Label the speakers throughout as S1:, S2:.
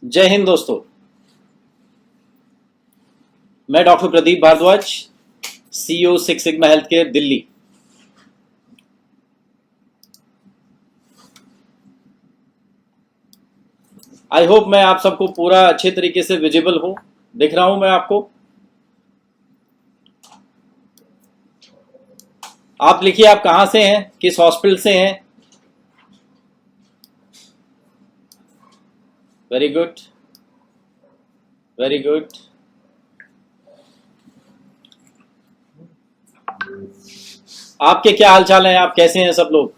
S1: जय हिंद दोस्तों। मैं doctor Pradeep Bhardwaj, CEO six sigma health care Delhi. I hope मैं आप सबको पूरा अच्छे तरीके से विजिबल हूं, दिख रहा हूं मैं आपको। आप लिखिए, आप कहां से हैं, किस हॉस्पिटल से हैं। Very good, very good. आपके क्या हाल चाल हैं, आप कैसे हैं सब लोग।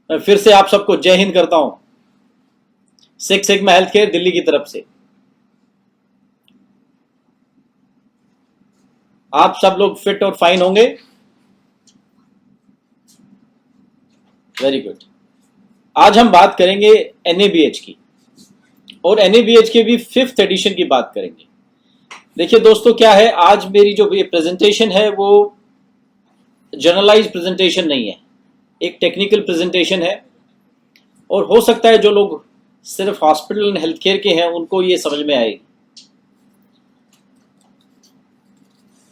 S1: मैं फिर से आप सबको जय हिंद करता हूं, six sigma health care Delhi की तरफ से। आप सब लोग फिट और फाइन होंगे। Very good. आज हम बात करेंगे एनएबीएच की, और एनएबीएच के भी 5th एडिशन की बात करेंगे। देखिए दोस्तों, क्या है, आज मेरी जो ये प्रेजेंटेशन है वो जनरलाइज प्रेजेंटेशन नहीं है, एक टेक्निकल प्रेजेंटेशन है। और हो सकता है जो लोग सिर्फ हॉस्पिटल एंड हेल्थ केयर के हैं उनको ये समझ में आए।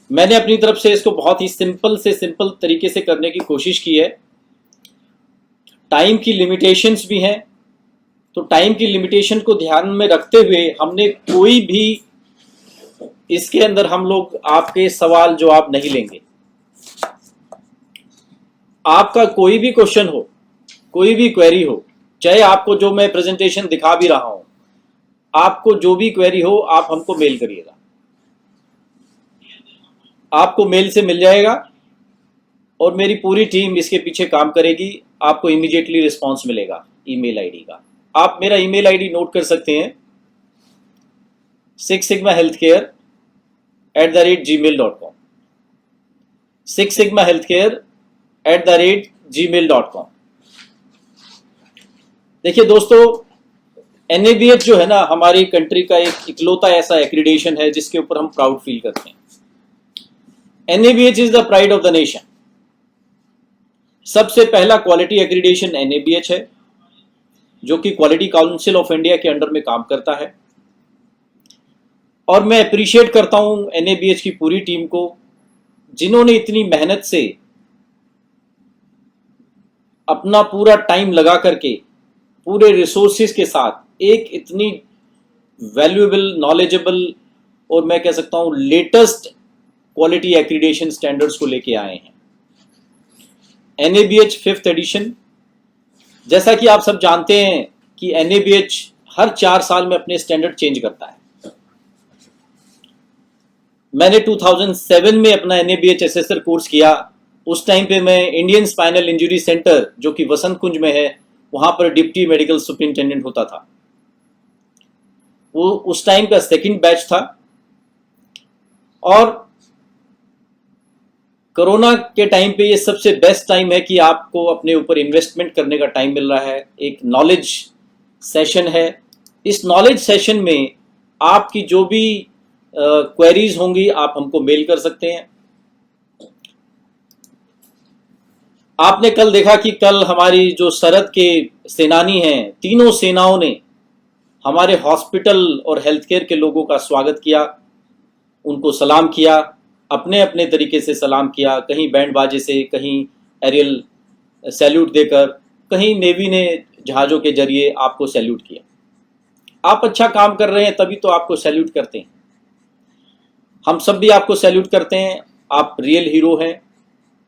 S1: मैंने अपनी तरफ से इसको बहुत ही सिंपल से सिंपल तरीके से करने की कोशिश की है। टाइम की लिमिटेशंस भी हैं, तो टाइम की लिमिटेशन को ध्यान में रखते हुए हमने कोई भी इसके अंदर हम लोग आपके सवाल जवाब नहीं लेंगे। आपका कोई भी क्वेश्चन हो, कोई भी क्वेरी हो, चाहे आपको जो मैं प्रेजेंटेशन दिखा भी रहा हूं, आपको जो भी क्वेरी हो आप हमको मेल करिएगा, आपको मेल से मिल जाएगा और मेरी पूरी टीम इसके पीछे काम करेगी। आपको इमीडिएटली रिस्पांस मिलेगा ईमेल आईडी का। आप मेरा ईमेल आईडी नोट कर सकते हैं, sixsigmahealthcare@gmail.com, sixsigmahealthcare@gmail.com। देखिए दोस्तों, एनएबीएच जो है ना, हमारी कंट्री का एक इकलौता ऐसा एक्रीडेशन है जिसके ऊपर हम प्राउड फील करते हैं। NABH is the pride of the nation. सबसे पहला क्वालिटी एक्रीडेशन एनएबीएच है, जो कि क्वालिटी काउंसिल ऑफ इंडिया के अंडर में काम करता है। और मैं अप्रिशिएट करता हूं एनएबीएच की पूरी टीम को, जिन्होंने इतनी मेहनत से अपना पूरा टाइम लगा करके पूरे रिसोर्सेज के साथ एक इतनी वैल्यूएबल, नॉलेजेबल और मैं कह सकता हूं लेटेस्ट क्वालिटी एक्रीडेशन स्टैंडर्ड्स को लेके आए हैं। एनएबीएच 5th एडिशन, जैसा कि आप सब जानते हैं कि एनएबीएच हर 4 साल में अपने स्टैंडर्ड चेंज करता है। मैंने 2007 में अपना एनएबीएच एसएसआर कोर्स किया। उस टाइम पे मैं इंडियन स्पाइनल इंजरी सेंटर, जो कि वसंत कुंज में है, वहां पर डिप्टी मेडिकल सुपरिंटेंडेंट होता था। वो उस टाइम का सेकंड बैच था। और कोरोना के टाइम पे ये सबसे बेस्ट टाइम है कि आपको अपने ऊपर इन्वेस्टमेंट करने का टाइम मिल रहा है। एक नॉलेज सेशन है। इस नॉलेज सेशन में आपकी जो भी क्वेरीज होंगी आप हमको मेल कर सकते हैं। आपने कल देखा कि कल हमारी जो सरहद के सेनानी हैं, तीनों सेनाओं ने हमारे हॉस्पिटल और हेल्थ केयर के लोगों का स्वागत किया, उनको सलाम किया, अपने अपने तरीके से सलाम किया। कहीं बैंड बाजे से, कहीं एरियल सैल्यूट देकर, कहीं नेवी ने जहाज़ों के जरिए आपको सैल्यूट किया। आप अच्छा काम कर रहे हैं तभी तो आपको सैल्यूट करते हैं। हम सब भी आपको सैल्यूट करते हैं। आप रियल हीरो हैं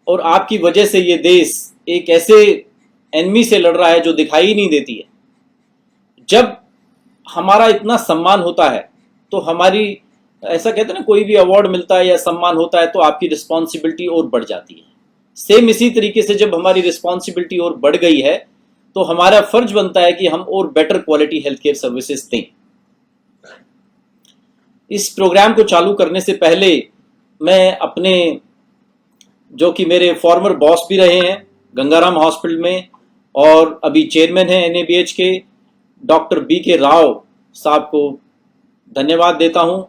S1: और आपकी वजह से ये देश एक ऐसे एनिमी से लड़ रहा है जो दिखाई नहीं देती है। जब हमारा इतना सम्मान होता है तो हमारी, ऐसा कहते हैं ना, कोई भी अवार्ड मिलता है या सम्मान होता है तो आपकी रिस्पॉन्सिबिलिटी और बढ़ जाती है। सेम इसी तरीके से जब हमारी रिस्पॉन्सिबिलिटी और बढ़ गई है तो हमारा फर्ज बनता है कि हम और better quality health care services दें। इस प्रोग्राम को चालू करने से पहले मैं अपने, जो कि मेरे फॉर्मर बॉस भी रहे हैं गंगाराम हॉस्पिटल में और अभी चेयरमैन हैं एनएबीएच के, डॉक्टर BK राव साहब को धन्यवाद देता हूं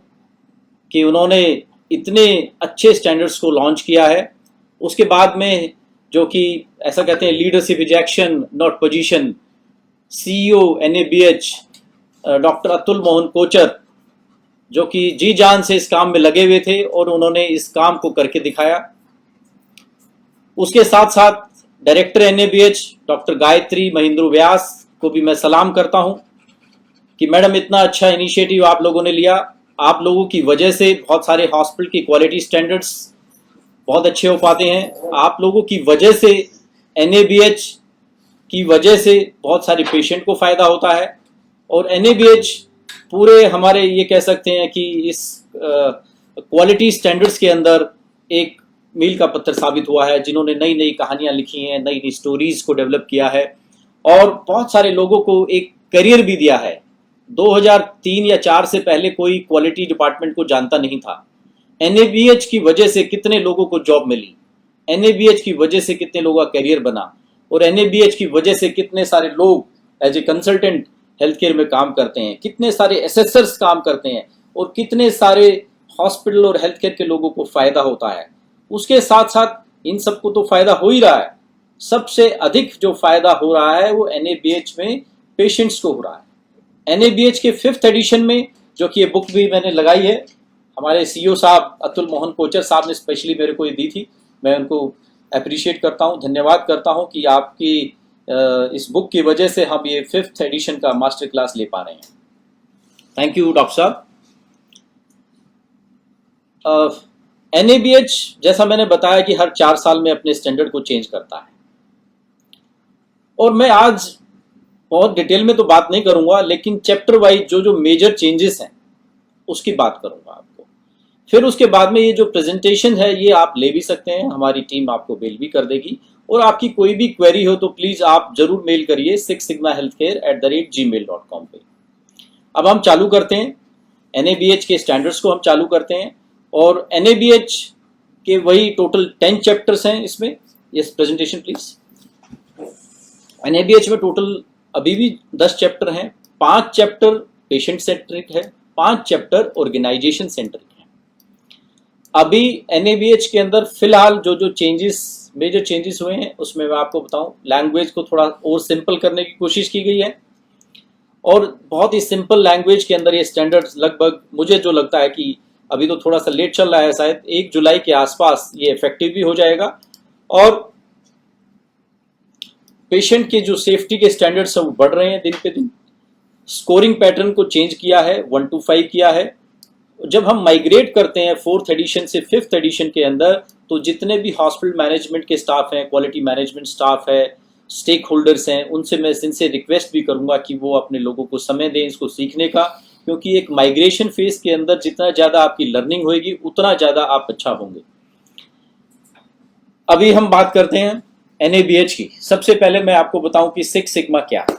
S1: कि उन्होंने इतने अच्छे स्टैंडर्ड्स को लॉन्च किया है। उसके बाद में जो कि ऐसा कहते हैं leadership is action not position, CEO NABH doctor Atul Mohan Kochar, जो कि जी जान से इस काम में लगे हुए थे और उन्होंने इस काम को करके दिखाया। उसके साथ साथ director NABH doctor Gayatri Mahendra Vyas को भी मैं सलाम करता हूं कि मैडम इतना अच्छा इनिशिएटिव आप लोगों ने लिया। आप लोगों की वजह से बहुत सारे हॉस्पिटल की क्वालिटी स्टैंडर्ड्स बहुत अच्छे हो पाते हैं। आप लोगों की वजह से NABH की वजह से बहुत सारे पेशेंट को फायदा होता है और NABH पूरे हमारे ये कह सकते हैं कि इस क्वालिटी स्टैंडर्ड्स के अंदर एक मील का पत्थर साबित हुआ है, जिन्होंने नई नई कहानियां लिखी हैं, नई नई स्टोरीज को डेवलप किया है और बहुत सारे लोगों को एक करियर भी दिया है। 2003 या 4 से पहले कोई क्वालिटी डिपार्टमेंट को जानता नहीं था। NABH की वजह से कितने लोगों को जॉब मिली, NABH की वजह से कितने लोगों का करियर बना और NABH की वजह से कितने सारे लोग as a consultant health care में काम करते हैं, कितने सारे एसेसर्स काम करते हैं और कितने सारे हॉस्पिटल और हेल्थ केयर के लोगों को फायदा होता है। उसके साथ साथ इन सबको तो फायदा हो ही रहा है, सबसे अधिक जो फायदा हो रहा है वो NABH में पेशेंट्स को हो रहा है। NABH के 5th एडिशन में, जो कि ये बुक भी मैंने लगाई है, हमारे CEO साहब अतुल मोहन कोचर साहब ने स्पेशली मेरे को ये दी थी। मैं उनको अप्रिशिएट करता हूँ, धन्यवाद करता हूँ कि आपकी इस बुक की वजह से हम ये 5th एडिशन का मास्टर क्लास ले पा रहे हैं। थैंक यू डॉक्टर साहब। NABH जैसा मैंने बताया कि हर 4 साल में अपने स्टैंडर्ड को चेंज करता है और मैं आज बहुत डिटेल में तो बात नहीं करूंगा, लेकिन चैप्टर वाइज जो जो मेजर चेंजेस हैं उसकी बात करूंगा आपको। फिर उसके बाद में ये जो प्रेजेंटेशन है ये आप ले भी सकते हैं, हमारी टीम आपको मेल भी कर देगी और आपकी कोई भी क्वेरी हो तो प्लीज आप जरूर मेल करिए sixsigmahealthcare@gmail.com पे। अब हम चालू करते हैं NABH के स्टैंडर्ड्स को हम चालू करते हैं और NABH के वही टोटल 10 चैप्टर्स हैं इसमें। Yes presentation please. NABH में टोटल अभी भी 10 चैप्टर हैं। 5 चैप्टर पेशेंट सेंट्रिक है, 5 चैप्टर ऑर्गेनाइजेशन सेंट्रिक है। अभी NABH के अंदर फिलहाल जो जो मेजर चेंजेस हुए हैं उसमें मैं आपको बताऊं, लैंग्वेज को थोड़ा और सिंपल करने की कोशिश की गई है और बहुत ही सिंपल लैंग्वेज के अंदर ये स्टैंडर्ड्स लगभग, मुझे जो लगता है कि अभी तो थोड़ा सा लेट चल रहा है, शायद 1 जुलाई के आसपास ये इफेक्टिव भी हो जाएगा और पेशेंट के जो सेफ्टी के स्टैंडर्ड्स हैं वो बढ़ रहे हैं दिन पे दिन। स्कोरिंग पैटर्न को चेंज किया है, 1 to 5 किया है। जब हम माइग्रेट करते हैं 4th एडिशन से 5th एडिशन के अंदर, तो जितने भी हॉस्पिटल मैनेजमेंट के स्टाफ हैं, क्वालिटी मैनेजमेंट स्टाफ है, स्टेक होल्डर्स हैं, उनसे मैं इनसे रिक्वेस्ट भी करूंगा कि वो अपने लोगों को समय दें इसको सीखने का, क्योंकि एक माइग्रेशन फेज के अंदर जितना ज़्यादा आपकी लर्निंग होगी उतना ज़्यादा आप अच्छा होंगे। अभी हम बात करते हैं NABH की। सबसे पहले मैं आपको बताऊं कि 6 सिग्मा क्या है।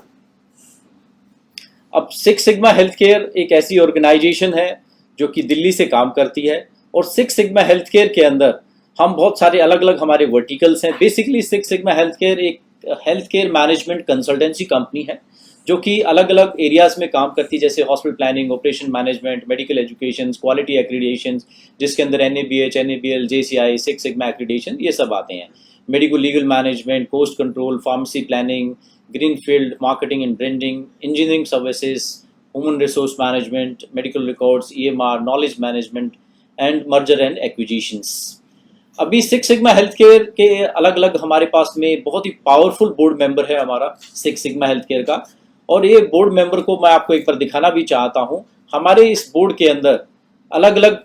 S1: अब 6 सिग्मा हेल्थ केयर एक ऐसी ऑर्गेनाइजेशन है जो कि दिल्ली से काम करती है और 6 सिग्मा हेल्थ केयर के अंदर हम बहुत सारे अलग अलग हमारे वर्टिकल्स हैं। बेसिकली 6 सिग्मा हेल्थ केयर एक health care management consultancy company है जो कि अलग अलग एरियाज में काम करती है, जैसे hospital planning, operation management, medical education, quality accreditation, जिसके अंदर NABH, NABL, JCI, 6 sigma accreditation ये सब आते हैं। Medical legal management, cost control, pharmacy planning, green field marketing and branding, engineering services, human resource management, medical records, EMR, knowledge management and merger and acquisitions. अभी 6 sigma health care के अलग अलग हमारे पास में बहुत ही पावरफुल बोर्ड मेंबर है हमारा 6 sigma health care का, और ये बोर्ड मेंबर को मैं आपको एक बार दिखाना भी चाहता हूँ। हमारे इस बोर्ड के अंदर अलग अलग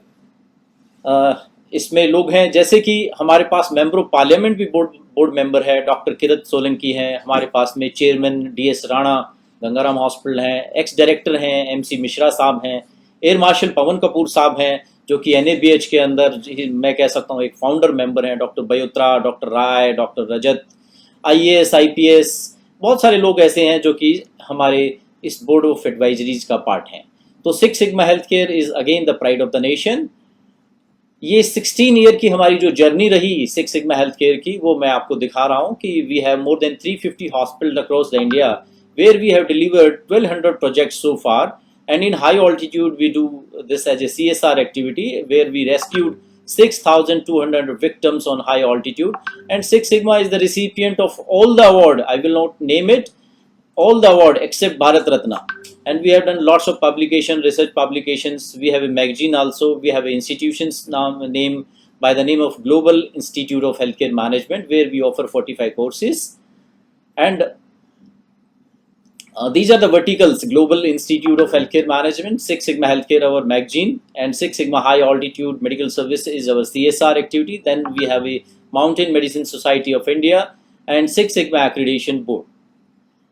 S1: इसमें लोग हैं, जैसे कि हमारे पास मेंबर ऑफ पार्लियामेंट भी बोर्ड मेंबर है, डॉक्टर किरत सोलंकी हैं हमारे पास में, chairman DS Rana Gangaram hospital हैं, एक्स डायरेक्टर हैं MC मिश्रा साहब हैं, एयर मार्शल पवन कपूर साहब हैं जो कि NABH के अंदर मैं कह सकता हूँ एक फाउंडर मेंबर हैं, डॉक्टर बयोत्रा, डॉक्टर राय, डॉक्टर रजत, IAS IPS, बहुत सारे लोग ऐसे हैं जो कि हमारे इस बोर्ड ऑफ एडवाइजरीज का पार्ट हैं। तो 6 sigma health care is again the pride of the nation. ये 16 ईयर की हमारी जो जर्नी रही 6 सिग्मा हेल्थ केयर की, वो मैं आपको दिखा रहा हूँ कि we have more than 350 hospital across the India where we have delivered 1200 projects so far, and in high altitude we do this as a CSR activity where we rescued 6,200 victims on high altitude, and Six Sigma is the recipient of all the award. I will not name it, all the award except Bharat Ratna. And we have done lots of publication, research publications. We have a magazine also. We have institutions now name by the name of Global Institute of Healthcare Management, where we offer 45 courses. And these are the verticals: Global Institute of Healthcare Management, Six Sigma Healthcare, our magazine, and Six Sigma High Altitude Medical Service is our CSR activity. Then we have a Mountain Medicine Society of India and Six Sigma Accreditation Board.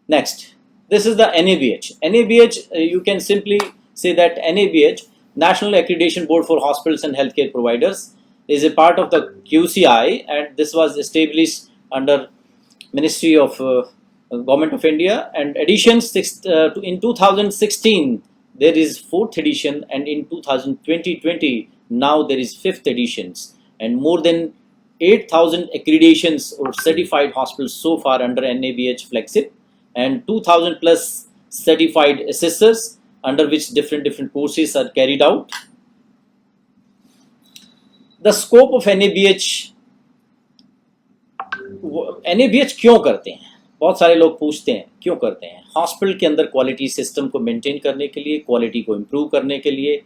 S1: Next, this is the NABH. NABH, you can simply say that NABH, National Accreditation Board for Hospitals and Healthcare Providers, is a part of the QCI, and this was established under Ministry of Government of India. And editions in 2016 there is 4th edition, and in 2020 now there is 5th editions, and more than 8,000 accreditations or certified hospitals so far under NABH flagship, and 2,000 plus certified assessors under which different courses are carried out. The scope of NABH क्यों करते हैं? बहुत सारे लोग पूछते हैं क्यों करते हैं। हॉस्पिटल के अंदर क्वालिटी सिस्टम को मेंटेन करने के लिए, क्वालिटी को इम्प्रूव करने के लिए,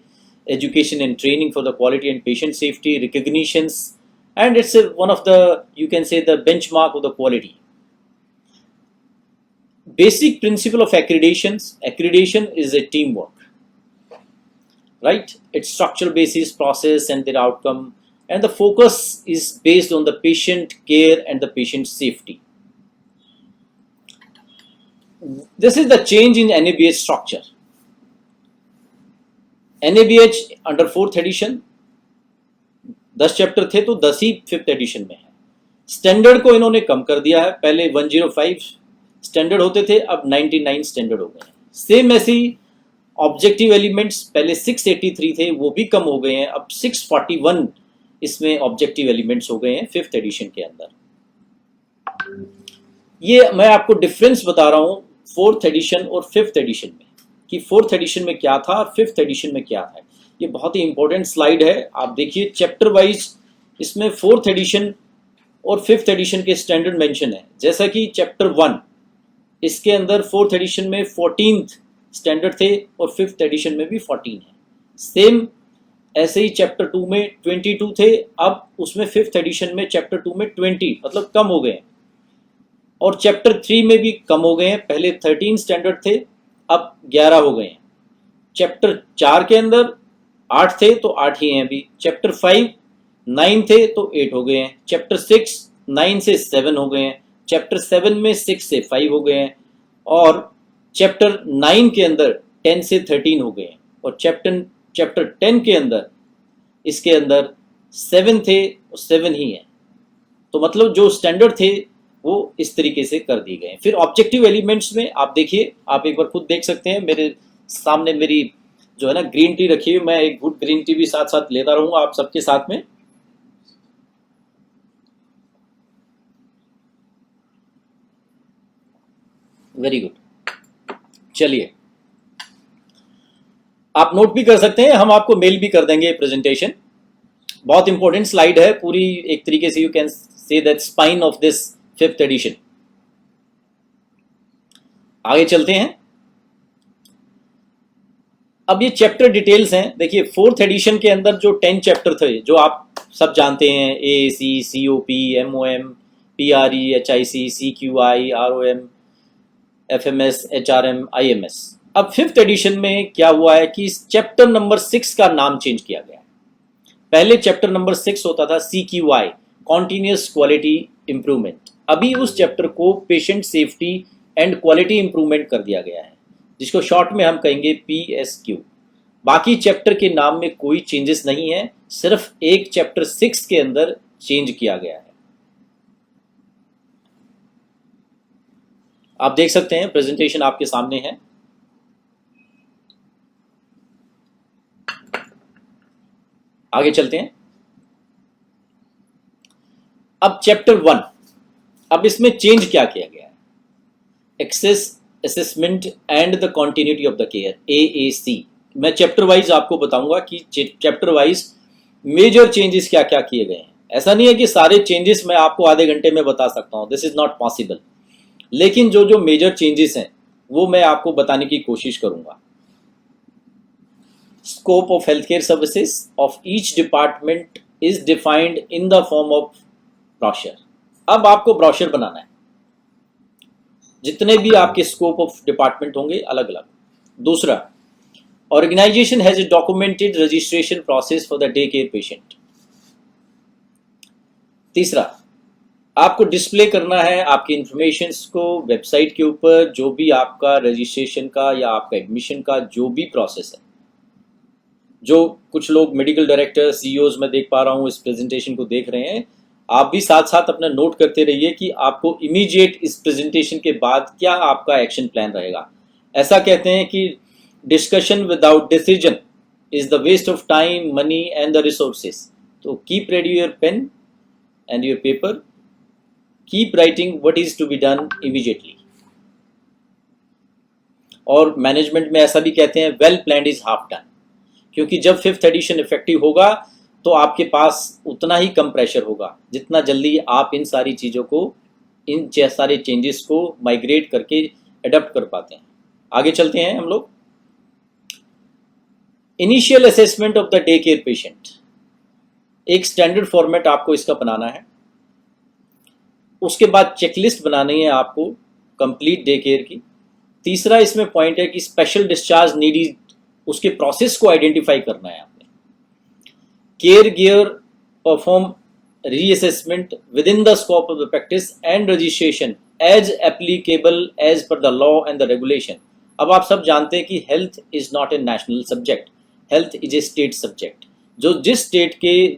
S1: education and training for the quality and patient safety, recognitions, and it's one of the, you can से, the benchmark of the quality. Basic principle of accreditation is a teamwork, right? It's structural basis, process and their outcome, and the focus is based on the patient care and the patient safety. This is the change in NABH structure. NABH under 4th edition 10 chapter थे तो 10 ही 5th addition में है. Standard को इन्होंने कम कर दिया है. पहले 105 स्टैंडर्ड होते थे, अब 99 स्टैंडर्ड हो गए हैं. सेम ऐसी ऑब्जेक्टिव एलिमेंट्स पहले 683 थे, वो भी कम हो गए हैं, अब 641 इसमें ऑब्जेक्टिव एलिमेंट्स हो गए हैं 5th एडिशन के अंदर. ये मैं आपको डिफरेंस बता रहा हूं 4th एडिशन और 5th एडिशन में, कि 4th एडिशन में क्या था और 5th एडिशन में क्या था. ये बहुत ही इंपॉर्टेंट स्लाइड है, आप देखिए चैप्टर वाइज इसमें 4th एडिशन और 5th एडिशन के स्टैंडर्ड मेंशन है. जैसा कि चैप्टर 1 इसके अंदर 4th एडिशन में 14th स्टैंडर्ड थे और 5th एडिशन में भी 14 है. सेम ऐसे ही चैप्टर 2 में 22 थे, अब उसमें 5th एडिशन में चैप्टर 2 में 20, मतलब कम हो गए. और चैप्टर 3 में भी कम हो गए हैं, पहले 13 स्टैंडर्ड थे, अब 11 हो गए हैं. चैप्टर 4 के अंदर 8 थे तो 8 ही हैं अभी. चैप्टर 5 9 थे तो 8 हो गए हैं. चैप्टर 6 9 से 7 हो गए हैं. चैप्टर 7 में 6 से 5 हो गए हैं. और चैप्टर 9 के अंदर 10 से 13 हो गए हैं. और चैप्टर 10 के अंदर इसके अंदर 7 थे और 7 ही हैं. तो मतलब जो स्टैंडर्ड थे वो इस तरीके से कर दिए गए. फिर ऑब्जेक्टिव एलिमेंट्स में आप देखिए, आप एक बार खुद देख सकते हैं. मेरे सामने मेरी जो है ना ग्रीन टी रखी है, मैं एक गुड ग्रीन टी भी साथ साथ लेता रहूंगा आप सबके साथ में. Very good. चलिए, आप नोट भी कर सकते हैं, हम आपको मेल भी कर देंगे प्रेजेंटेशन. बहुत इंपॉर्टेंट स्लाइड है पूरी, एक तरीके से you can say that spine of this 5th edition. आगे चलते हैं. अब ये चैप्टर डिटेल्स हैं. देखिए 4th एडिशन के अंदर जो 10 चैप्टर थे जो आप सब जानते हैं, AAC, COP, MOM, PRE, HIC, CQI, ROM, FMS, HRM, IMS. अब 5th एडिशन में क्या हुआ है कि चैप्टर नंबर 6 का नाम चेंज किया गया. पहले चैप्टर नंबर 6 होता था CQI, कॉन्टिन्यूअस क्वालिटी इंप्रूवमेंट. अभी उस चैप्टर को patient safety and quality improvement कर दिया गया है, जिसको शॉर्ट में हम कहेंगे PSQ. बाकी चैप्टर के नाम में कोई चेंजेस नहीं है, सिर्फ एक चैप्टर 6 के अंदर चेंज किया गया है. आप देख सकते हैं, प्रेजेंटेशन आपके सामने है. आगे चलते हैं. अब चैप्टर 1, अब इसमें चेंज क्या किया गया है? Access assessment and the continuity of the care, AAC. मैं चैप्टर वाइज आपको बताऊंगा कि चैप्टर वाइज मेजर चेंजेस क्या क्या किए गए हैं। ऐसा नहीं है कि सारे चेंजेस मैं आपको आधे घंटे में बता सकता हूं, दिस इज नॉट पॉसिबल, लेकिन जो जो मेजर चेंजेस हैं वो मैं आपको बताने की कोशिश करूंगा। Scope of health care services of each department is defined in the form of brochure. अब आपको ब्रोशर बनाना है, जितने भी आपके स्कोप ऑफ डिपार्टमेंट होंगे अलग अलग। दूसरा, organisation has a documented registration process for the day care patient. तीसरा, आपको डिस्प्ले करना है आपकी इंफॉर्मेशन को वेबसाइट के ऊपर, जो भी आपका रजिस्ट्रेशन का या आपका एडमिशन का जो भी प्रोसेस है। जो कुछ लोग मेडिकल डायरेक्टर सीईओज में देख पा रहा हूँ इस प्रेजेंटेशन को देख रहे हैं, आप भी साथ साथ अपना नोट करते रहिए कि आपको इमीडिएट इस प्रेजेंटेशन के बाद क्या आपका एक्शन प्लान रहेगा। ऐसा कहते हैं कि discussion without decision is the waste of time, money and the resources. तो keep ready your pen and your paper, keep writing what is to be done immediately. और मैनेजमेंट में ऐसा भी कहते हैं, well planned is half done, क्योंकि जब 5th addition effective होगा तो आपके पास उतना ही कम प्रेशर होगा जितना जल्दी आप इन सारी चीज़ों को, इन सारे चेंजेस को माइग्रेट करके अडॉप्ट कर पाते हैं। आगे चलते हैं हम लोग। Initial assessment of the day care patient, एक स्टैंडर्ड फॉर्मेट आपको इसका बनाना है। उसके बाद चेकलिस्ट बनानी है आपको कंप्लीट डे केयर की। तीसरा इसमें पॉइंट है कि स्पेशल डिस्चार्ज नीडी, उसके प्रोसेस को आइडेंटिफाई करना है आपने। Care giver perform reassessment within the scope of the practice and registration as applicable as per the law and the regulation. अब आप सब जानते हैं कि health is not a national subject, health is a state subject. जो जिस state के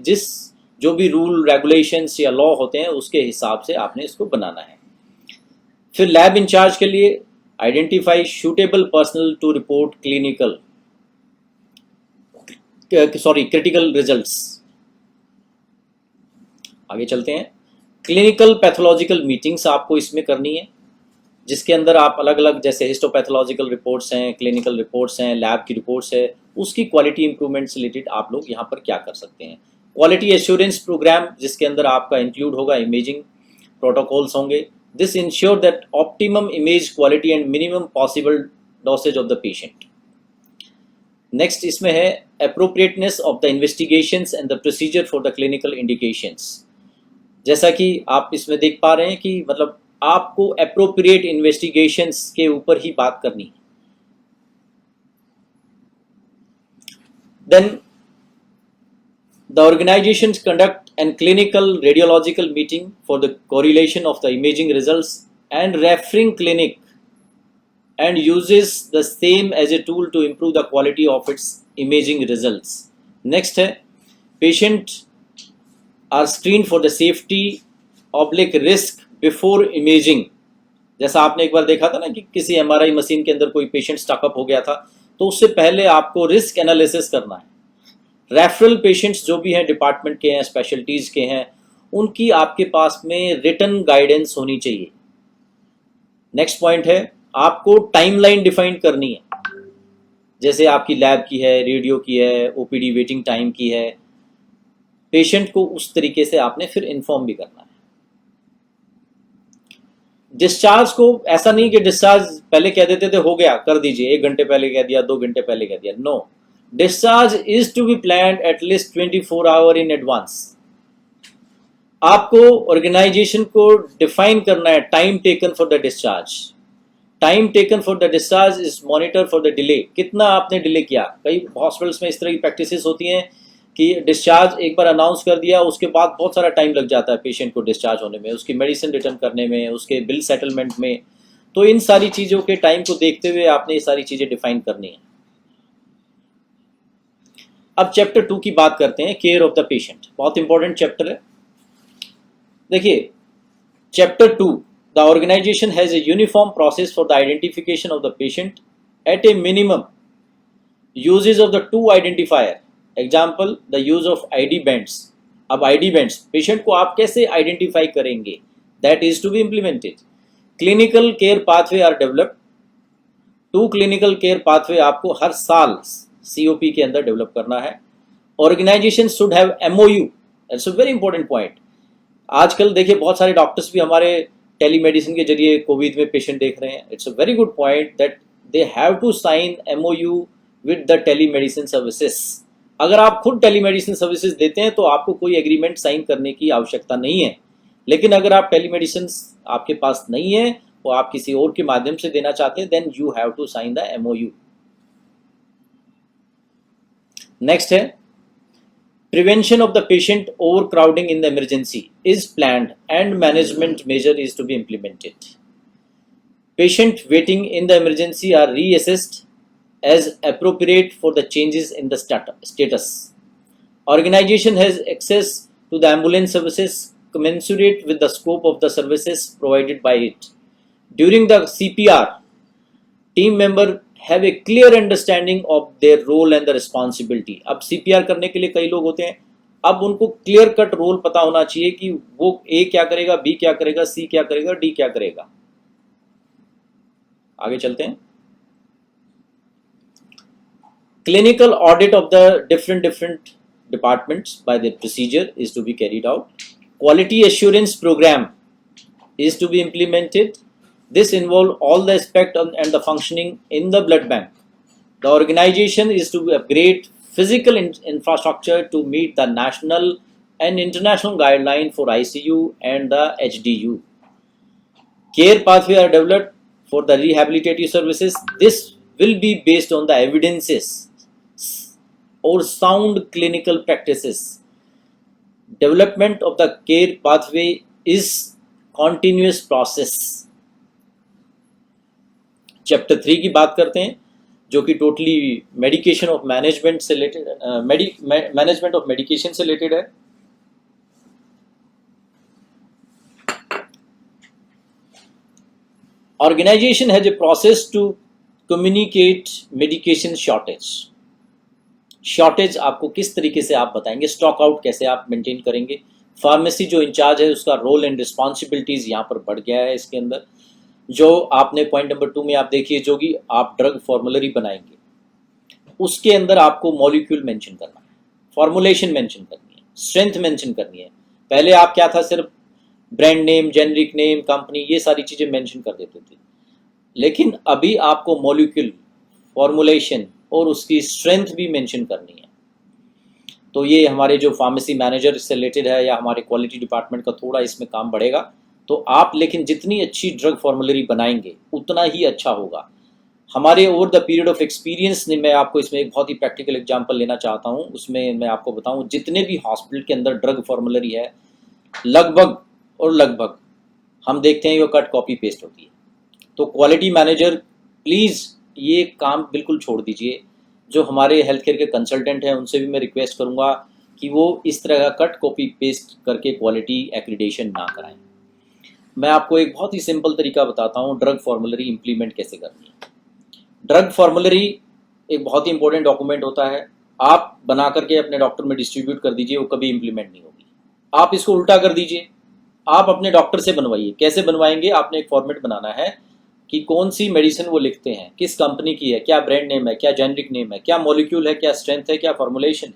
S1: जो भी रूल रेगुलेशंस या लॉ होते हैं उसके हिसाब से आपने इसको बनाना है। फिर लैब इंचार्ज के लिए identify suitable personal to report critical results. आगे चलते हैं। क्लिनिकल पैथोलॉजिकल मीटिंग्स आपको इसमें करनी है, जिसके अंदर आप अलग अलग, जैसे हिस्टोपैथोलॉजिकल रिपोर्ट्स हैं, क्लिनिकल रिपोर्ट्स हैं, लैब की रिपोर्ट्स है, उसकी क्वालिटी इंप्रूवमेंट से रिलेटेड आप लोग यहाँ पर क्या कर सकते हैं। क्वालिटी एश्योरेंस प्रोग्राम, जिसके अंदर आपका इंक्लूड होगा इमेजिंग प्रोटोकॉल्स होंगे। This ensure that optimum image quality and minimum possible dosage of the patient. Next इसमें है appropriateness of the investigations and the procedure for the clinical indications. जैसा कि आप इसमें देख पा रहे हैं कि मतलब आपको अप्रोप्रिएट इन्वेस्टिगेशंस के ऊपर ही बात करनी है। Then the organisations conduct and clinical radiological meeting for the correlation of the imaging results and referring clinic and uses the same as a tool to improve the quality of its imaging results. Next है patient are screened for the safety oblique risk before imaging। जैसा आपने एक बार देखा था ना कि किसी MRI machine के अंदर कोई पेशेंट स्टकअप हो गया था, तो उससे पहले आपको रिस्क एनालिसिस करना है। रेफरल पेशेंट्स जो भी हैं डिपार्टमेंट के हैं, स्पेशलिटीज के हैं, उनकी आपके पास में रिटन गाइडेंस होनी चाहिए। नेक्स्ट पॉइंट है आपको टाइमलाइन डिफाइन करनी है, जैसे आपकी लैब की है, रेडियो की है, ओपीडी वेटिंग टाइम की है। पेशेंट को उस तरीके से आपने फिर इन्फॉर्म भी करना है। डिस्चार्ज को ऐसा नहीं कि डिस्चार्ज पहले कह देते थे हो गया कर दीजिए, 1 घंटे पहले कह दिया, 2 घंटे पहले कह दिया। No, discharge is to be planned at least 24 hour in advance. आपको ऑर्गेनाइजेशन को डिफाइन करना है time taken for the discharge. Time taken for the discharge is monitor for the delay. कितना आपने डिले किया। कई हॉस्पिटल्स में इस तरह की प्रैक्टिसेस होती हैं कि डिस्चार्ज एक बार अनाउंस कर दिया, उसके बाद बहुत सारा टाइम लग जाता है पेशेंट को डिस्चार्ज होने में, उसकी मेडिसिन रिटर्न करने में, उसके बिल सेटलमेंट में। तो इन सारी चीज़ों के टाइम को देखते हुए आपने ये सारी चीज़ें डिफाइन करनी है। अब चैप्टर 2 की बात करते हैं, केयर ऑफ द पेशेंट। बहुत इंपॉर्टेंट चैप्टर है। देखिए chapter 2, the organization has a uniform process for the identification of the patient at a minimum. Uses of the 2 identifier, example the use of ID bands. अब ID bands patient को आप कैसे identify करेंगे, that is to be implemented. Clinical care pathway are developed. 2 clinical care pathway आपको हर साल COP के अंदर develop करना है। Organisation should have MOU, it's a very important point. आजकल देखिए बहुत सारे डॉक्टर्स भी हमारे टेलीमेडिसिन के जरिए कोविड में पेशेंट देख रहे हैं। It's a very good point that they have to sign MOU with the telemedicine services. अगर आप खुद टेलीमेडिसिन सर्विसेज देते हैं तो आपको कोई एग्रीमेंट साइन करने की आवश्यकता नहीं है, लेकिन अगर आप टेलीमेडिसिन आपके पास नहीं है और आप किसी और के माध्यम से देना चाहते हैं, then you have to sign the MOU। Next है prevention of the patient overcrowding in the emergency is planned and management measure is to be implemented. Patient waiting in the emergency are reassessed as appropriate for the changes in the status. Organization has access to the ambulance services commensurate with the scope of the services provided by it. During the CPR, team member have a clear understanding of their role and the responsibility. अब CPR करने के लिए कई लोग होते हैं, अब उनको क्लियर कट रोल पता होना चाहिए कि वो A क्या करेगा, B क्या करेगा, C क्या करेगा, D क्या करेगा। आगे चलते हैं। Clinical audit of the different departments by the procedure is to be carried out. Quality assurance program is to be implemented. This involves all the aspect and the functioning in the blood bank. The organization is to upgrade physical infrastructure to meet the national and international guideline for ICU and the HDU. Care pathway are developed for the rehabilitative services. This will be based on the evidences or sound clinical practices. Development of the care pathway is continuous process. Chapter 3 की बात करते हैं, जो कि totally medication of management से related, management of medication से related है। Organisation has a process to communicate medication shortage आपको किस तरीके से आप बताएंगे, स्टॉक आउट कैसे आप मेंटेन करेंगे। फार्मेसी जो इंचार्ज है उसका रोल एंड रिस्पॉन्सिबिलिटीज यहाँ पर बढ़ गया है इसके अंदर। जो आपने पॉइंट नंबर 2 में आप देखिए, जो कि आप ड्रग फॉर्मुलरी बनाएंगे उसके अंदर आपको मॉलिक्यूल मेंशन करना है, फॉर्मुलेशन मेंशन करनी है, स्ट्रेंथ मेंशन करनी है। पहले आप क्या था, सिर्फ brand name, generic name, company, ये सारी चीजें मेंशन कर देते थे, लेकिन अभी आपको मॉलिक्यूल, फॉर्मुलेशन और उसकी स्ट्रेंथ भी मेंशन करनी है। तो ये हमारे जो फार्मेसी मैनेजर से रिलेटेड है या हमारे क्वालिटी डिपार्टमेंट का थोड़ा इसमें काम बढ़ेगा। तो आप लेकिन जितनी अच्छी ड्रग फॉर्मुलरी बनाएंगे उतना ही अच्छा होगा। हमारे over the period of experience ने, मैं आपको इसमें एक बहुत ही प्रैक्टिकल एग्जांपल लेना चाहता हूं, उसमें मैं आपको बताऊं जितने भी हॉस्पिटल के अंदर ड्रग फॉर्मुलरी है लगभग हम देखते हैं ये कट कॉपी पेस्ट होती है। तो क्वालिटी मैनेजर प्लीज़ ये काम बिल्कुल छोड़ दीजिए। जो हमारे हेल्थ केयर के कंसल्टेंट हैं उनसे भी मैं रिक्वेस्ट करूँगा कि वो इस तरह का कट कॉपी पेस्ट करके क्वालिटी एक्रीडेशन ना कराएं। मैं आपको एक बहुत ही सिंपल तरीका बताता हूँ ड्रग फॉर्मुलरी इंप्लीमेंट कैसे करनी है। ड्रग फॉर्मुलरी एक बहुत ही इंपॉर्टेंट डॉक्यूमेंट होता है, आप बना करके अपने डॉक्टर में डिस्ट्रीब्यूट कर दीजिए, वो कभी इंप्लीमेंट नहीं होगी। आप इसको उल्टा कर दीजिए, आप अपने डॉक्टर से बनवाइए। कैसे बनवाएंगे, आपने एक फॉर्मेट बनाना है कि कौन सी मेडिसिन वो लिखते हैं, किस कंपनी की है, क्या ब्रांड नेम है, क्या जेनरिक नेम है, क्या मॉलिक्यूल है, क्या स्ट्रेंथ है, क्या फॉर्मुलेशन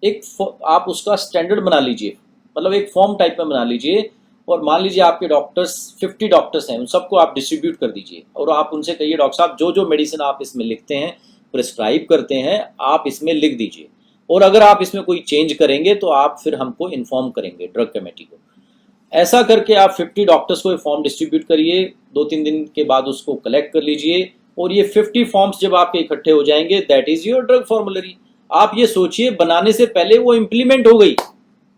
S1: है। आप उसका स्टैंडर्ड बना लीजिए, मतलब एक फॉर्म टाइप में बना लीजिए। और मान लीजिए आपके डॉक्टर्स 50 डॉक्टर्स हैं, उन सबको आप डिस्ट्रीब्यूट कर दीजिए और आप उनसे कहिए डॉक्टर साहब जो जो मेडिसिन आप इसमें लिखते हैं, प्रिस्क्राइब करते हैं, आप इसमें लिख दीजिए। और अगर आप इसमें कोई चेंज करेंगे तो आप फिर हमको इन्फॉर्म करेंगे, ड्रग कमेटी को। ऐसा करके आप 50 डॉक्टर्स को फॉर्म डिस्ट्रीब्यूट करिए, 2-3 दिन के बाद उसको कलेक्ट कर लीजिए और ये 50 फॉर्म्स जब आपके इकट्ठे हो जाएंगे, that is your drug formulary. आप ये सोचिए बनाने से पहले वो इंप्लीमेंट हो गई।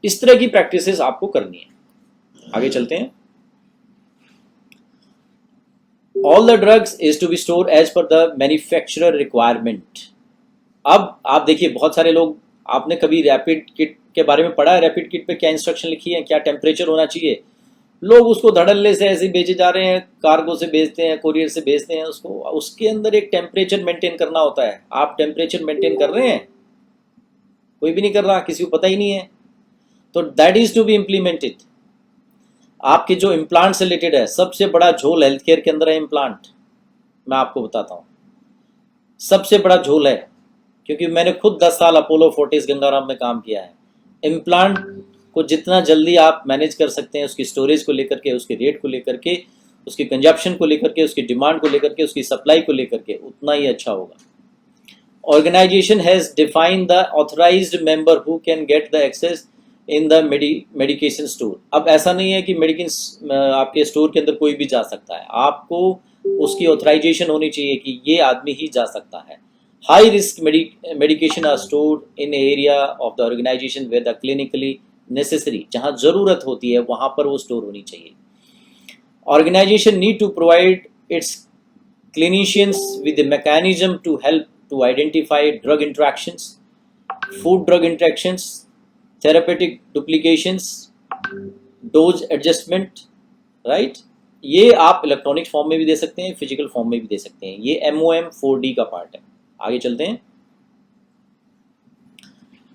S1: इस तरह की प्रैक्टिसेस आपको करनी है। आगे चलते हैं। All the drugs is to be stored as per the manufacturer requirement. अब आप देखिए बहुत सारे लोग, आपने कभी रैपिड किट के बारे में पढ़ा है? रैपिड किट पे क्या इंस्ट्रक्शन लिखी है, क्या टेम्परेचर होना चाहिए? लोग उसको धड़ल्ले से ऐसे भेजे जा रहे हैं, कार्गो से भेजते हैं, कोरियर से भेजते हैं उसको। उसके अंदर एक टेम्परेचर मेंटेन करना होता है। आप टेम्परेचर मेंटेन कर रहे हैं? कोई भी नहीं कर रहा, किसी को पता ही नहीं है। तो that is to be implemented. आपके जो इम्प्लांट से रिलेटेड है, सबसे बड़ा झोल हेल्थ केयर के अंदर है इम्प्लांट। मैं आपको बताता हूँ, सबसे बड़ा झोल है क्योंकि मैंने खुद 10 साल अपोलो फोर्टिस गंगाराम में काम किया है। इम्प्लांट को जितना जल्दी आप मैनेज कर सकते हैं, उसकी स्टोरेज को लेकर के, उसके रेट को लेकर के, उसकी कंजप्शन को लेकर के, उसकी डिमांड को लेकर के, उसकी सप्लाई को लेकर के, उतना ही अच्छा होगा। Organization has defined the authorized member who can get the access in the medication store। अब ऐसा नहीं है कि मेडिसिन आपके स्टोर के अंदर कोई भी जा सकता है, आपको उसकी ऑथराइजेशन होनी चाहिए कि ये आदमी ही जा सकता है। High risk medication are stored in area of the organisation where the clinically necessary, जहाँ ज़रूरत होती है वहाँ पर वो स्टोर होनी चाहिए। Organisation need to provide its clinicians with a mechanism to help to identify drug interactions, food drug interactions, therapeutic duplications, dose adjustment, right? ये आप इलेक्ट्रॉनिक फॉर्म में भी दे सकते हैं, फिजिकल फॉर्म में भी दे सकते हैं। ये MOM 4D का पार्ट है। आगे चलते हैं।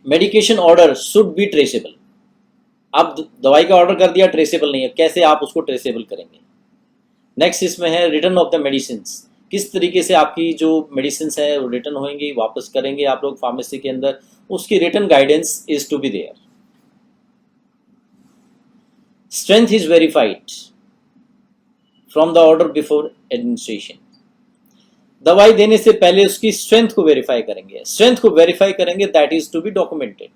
S1: Medication order should be traceable. आप दवाई का ऑर्डर कर दिया, ट्रेसेबल नहीं है, कैसे आप उसको ट्रेसेबल करेंगे? नेक्स्ट इसमें है रिटर्न ऑफ द मेडिसिन्स। किस तरीके से आपकी जो मेडिसिन्स है वो रिटर्न होंगी, वापस करेंगे आप लोग फार्मेसी के अंदर, उसकी return guidance is to be there. Strength is verified from the order before administration. दवाई देने से पहले उसकी स्ट्रेंथ को वेरीफाई करेंगे, स्ट्रेंथ को वेरीफाई करेंगे, that is to be documented.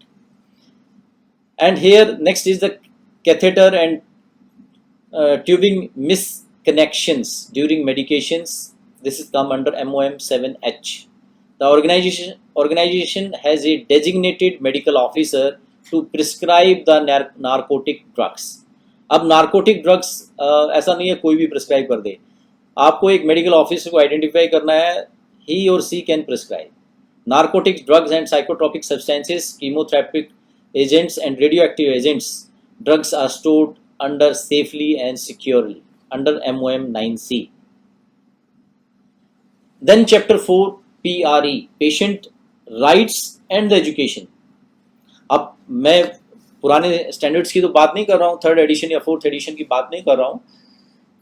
S1: And here next is the catheter and tubing misconnections during medications. This is come under MOM 7H. The organization has a designated medical officer to prescribe the narcotic drugs. अब narcotic drugs ऐसा नहीं है कोई भी prescribe कर दे, आपको एक medical officer को आइडेंटिफाई करना है, he or she can prescribe. Narcotic drugs and psychotropic substances, chemotherapeutic agents and radioactive agents, drugs are stored under safely and securely under MOM 9C. Then chapter 4 PRE, patient rights and the education. अब मैं पुराने standards की तो बात नहीं कर रहा हूँ, 3rd एडिशन या 4th एडिशन की बात नहीं कर रहा हूँ,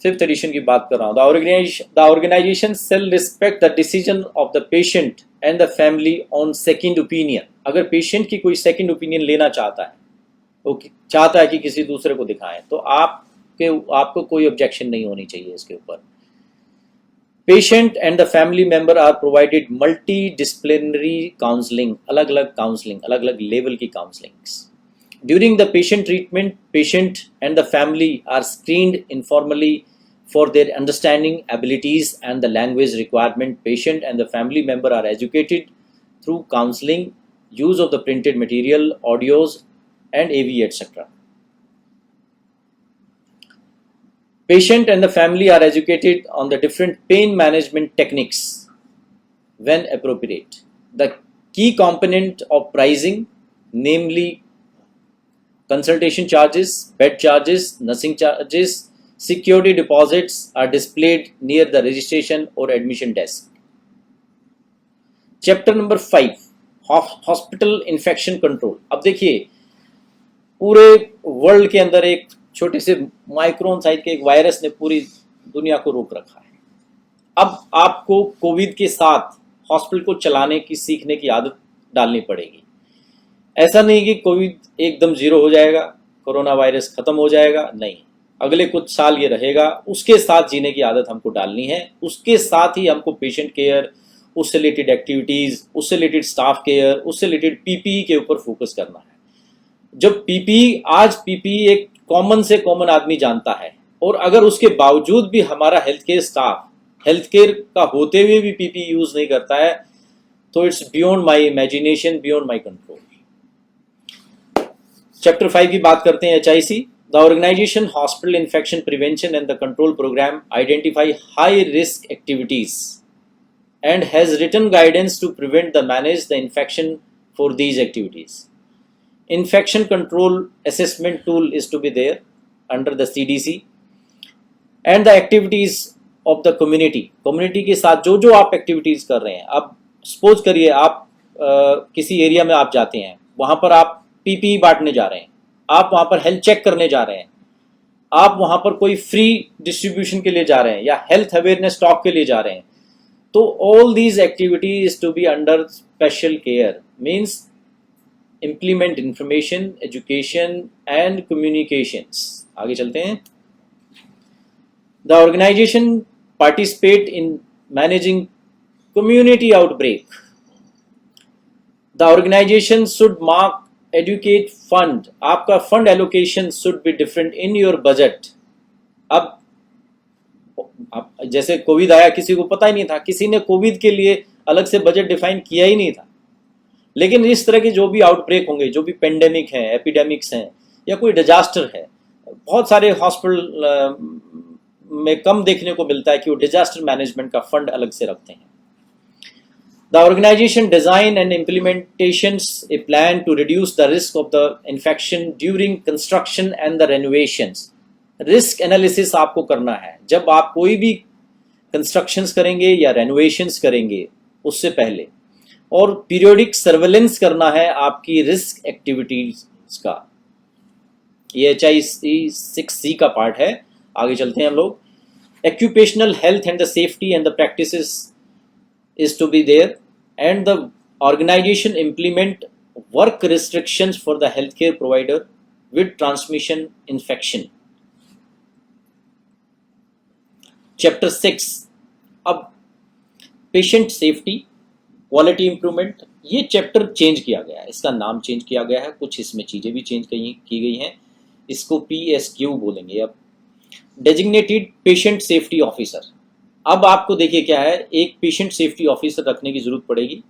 S1: 5th एडिशन की बात कर रहा हूँ। The organization shall respect the decision of the patient and the family on second opinion. अगर पेशेंट की कोई सेकंड ओपिनियन लेना चाहता है, वो चाहता है कि किसी दूसरे को दिखाएं, तो आपको कोई ऑब्जेक्शन नहीं होनी चाहिए इसके ऊपर। Patient and the family member are provided multi disciplinary counselling, अलग अलग काउंसलिंग, अलग अलग लेवल की counsellings. During the patient treatment, patient and the family are screened informally for their understanding, abilities and the language requirement. Patient and the family member are educated through counseling, use of the printed material, audios and AV etc. Patient and the family are educated on the different pain management techniques when appropriate. The key component of pricing, namely consultation charges, bed charges, nursing charges, security deposits are displayed near the registration or admission desk. Chapter number 5 Hospital Infection Control. अब देखिए पूरे world के अंदर एक छोटे से micron size के एक वायरस ने पूरी दुनिया को रोक रखा है। अब आपको कोविड के साथ हॉस्पिटल को चलाने की, सीखने की आदत डालनी पड़ेगी। ऐसा नहीं कि कोविड एकदम जीरो हो जाएगा, कोरोना वायरस खत्म हो जाएगा, नहीं, अगले कुछ साल ये रहेगा, उसके साथ जीने की आदत हमको डालनी है। उसके साथ ही हमको पेशेंट केयर, उससे रिलेटेड एक्टिविटीज़, उससे रिलेटेड स्टाफ केयर, उससे रिलेटेड पीपीई के ऊपर फोकस करना है। जब पीपीई, आज पीपीई एक कॉमन से कॉमन आदमी जानता है, और अगर उसके बावजूद भी हमारा health care staff health care का होते हुए भी पीपीई यूज़ नहीं करता है, तो it's beyond my imagination, beyond my control. Chapter 5 की बात करते हैं, HIC। The organization Hospital Infection Prevention and the Control Program identify high risk activities and has written guidance to prevent the manage the infection for these activities. Infection control assessment tool is to be there under the CDC and the activities of the community. Community के साथ जो जो आप activities कर रहे हैं, अब suppose करिए आप किसी एरिया में आप जाते हैं, वहाँ पर आप PPE बांटने जा रहे हैं, आप वहाँ पर हेल्थ चेक करने जा रहे हैं, आप वहाँ पर कोई फ्री डिस्ट्रीब्यूशन के लिए जा रहे हैं या हेल्थ अवेयरनेस टॉक के लिए जा रहे हैं, तो all these activities to be under special care means implement information, education and communications. आगे चलते हैं. The organization participate in managing community outbreak. The organization should mark educate fund. आपका fund allocation should be different in your budget. अब जैसे Covid आया, किसी को पता ही नहीं था, किसी ने कोविड के लिए अलग से बजट डिफाइन किया ही नहीं था. लेकिन इस तरह के जो भी आउटब्रेक होंगे, जो भी पेंडेमिक हैं, एपिडेमिक्स हैं या कोई डिजास्टर है, बहुत सारे हॉस्पिटल में कम देखने को मिलता है कि वो डिजास्टर मैनेजमेंट का फंड अलग से रखते हैं. The organization design and implementations a plan to reduce the risk of the infection during construction and the renovations. Risk analysis आपको करना है जब आप कोई भी कंस्ट्रक्शंस करेंगे या रेनोवेशंस करेंगे उससे पहले, और पीरियोडिक सर्वेलेंस करना है आपकी रिस्क एक्टिविटीज का. ये HIC 6C का पार्ट है. आगे चलते हैं हम लोग. Occupational health and the safety and the practices is to be there, and the organization implement work restrictions for the healthcare provider with transmission infection. Chapter 6. अब पेशेंट सेफ्टी, क्वालिटी इंप्रूवमेंट, ये chapter change किया गया है, इसका नाम change किया गया है, कुछ इसमें चीज़ें भी चेंज की गई हैं. इसको PSQ बोलेंगे अब. Designated patient safety officer. अब आपको देखिए क्या है, एक पेशेंट सेफ्टी ऑफिसर रखने की जरूरत पड़ेगी.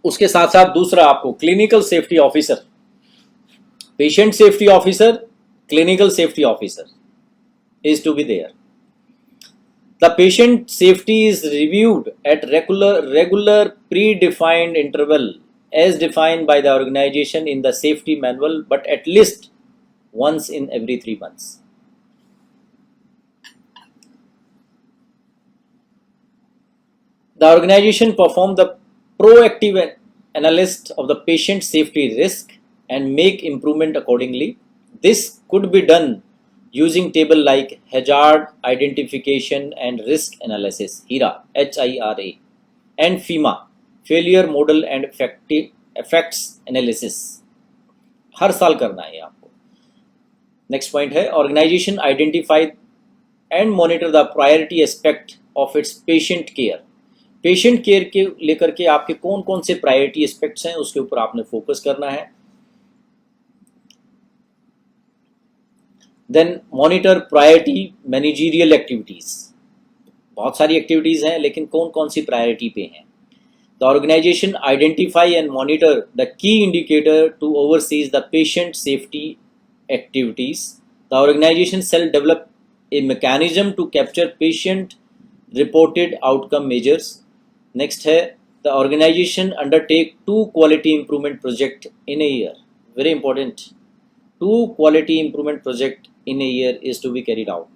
S1: उसके साथ साथ दूसरा आपको clinical safety officer, patient safety officer, clinical safety officer is to be there. The patient safety is reviewed at regular predefined interval as defined by the organization in the safety manual, but at least once in every 3 months. The organization perform the proactive analysis of the patient safety risk and make improvement accordingly. This could be done using table like hazard identification and risk analysis, HIRA, HIRA, and FEMA, failure model and effects analysis. हर साल करना है आपको. Next point है, organisation identify and monitor the priority aspect of its patient care. Patient care के लेकर के आपके कौन कौन से प्रायोरिटी एस्पेक्ट्स हैं उसके ऊपर आपने फोकस करना है. Then monitor priority managerial activities. बहुत सारी एक्टिविटीज हैं लेकिन कौन कौन सी प्रायोरिटी पे हैं. The organisation identify and monitor the key indicator to oversees the patient safety activities. The organisation shall develop a mechanism to capture patient reported outcome measures. Next है, the organisation undertake 2 quality improvement project in a year. Very important. 2 quality improvement project in a year is to be carried out.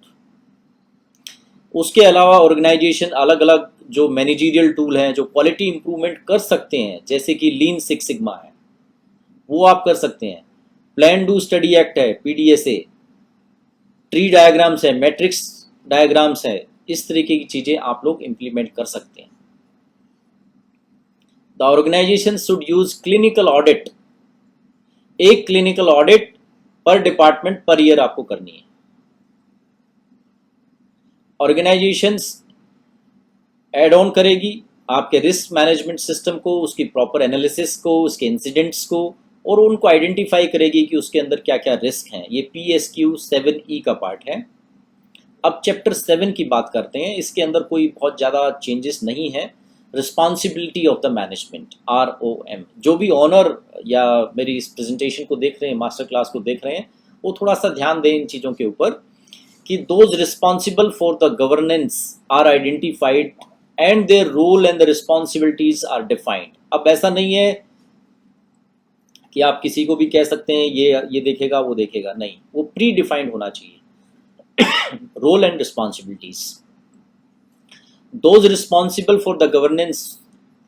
S1: उसके अलावा organisation अलग अलग जो managerial tool हैं जो quality improvement कर सकते हैं, जैसे कि लीन सिक्स सिग्मा है, वो आप कर सकते हैं. प्लान डू स्टडी एक्ट है, PDSA, ट्री डायग्राम्स है, मैट्रिक्स डायग्राम्स है, इस तरीके की चीजें आप लोग इंप्लीमेंट कर सकते हैं. The organisation should use clinical audit. एक clinical audit per department per year आपको करनी है. ऑर्गेनाइजेशंस एड ऑन करेगी आपके रिस्क मैनेजमेंट सिस्टम को, उसकी प्रॉपर एनालिसिस को, उसके इंसिडेंट्स को, और उनको आइडेंटिफाई करेगी कि उसके अंदर क्या क्या रिस्क हैं. ये PSQ 7E का पार्ट है. अब चैप्टर 7 की बात करते हैं. इसके अंदर कोई बहुत ज़्यादा चेंजेस नहीं है. Responsibility of the management, ROM. जो भी ऑनर या मेरी इस प्रेजेंटेशन को देख रहे हैं, मास्टर क्लास को देख रहे हैं, वो थोड़ा सा ध्यान दें इन चीज़ों के ऊपर कि those responsible for the governance are identified and their role and the responsibilities are defined. अब ऐसा नहीं है कि आप किसी को भी कह सकते हैं ये देखेगा वो देखेगा, नहीं, वो प्री डिफाइंड होना चाहिए. Role and responsibilities. Those responsible for the governance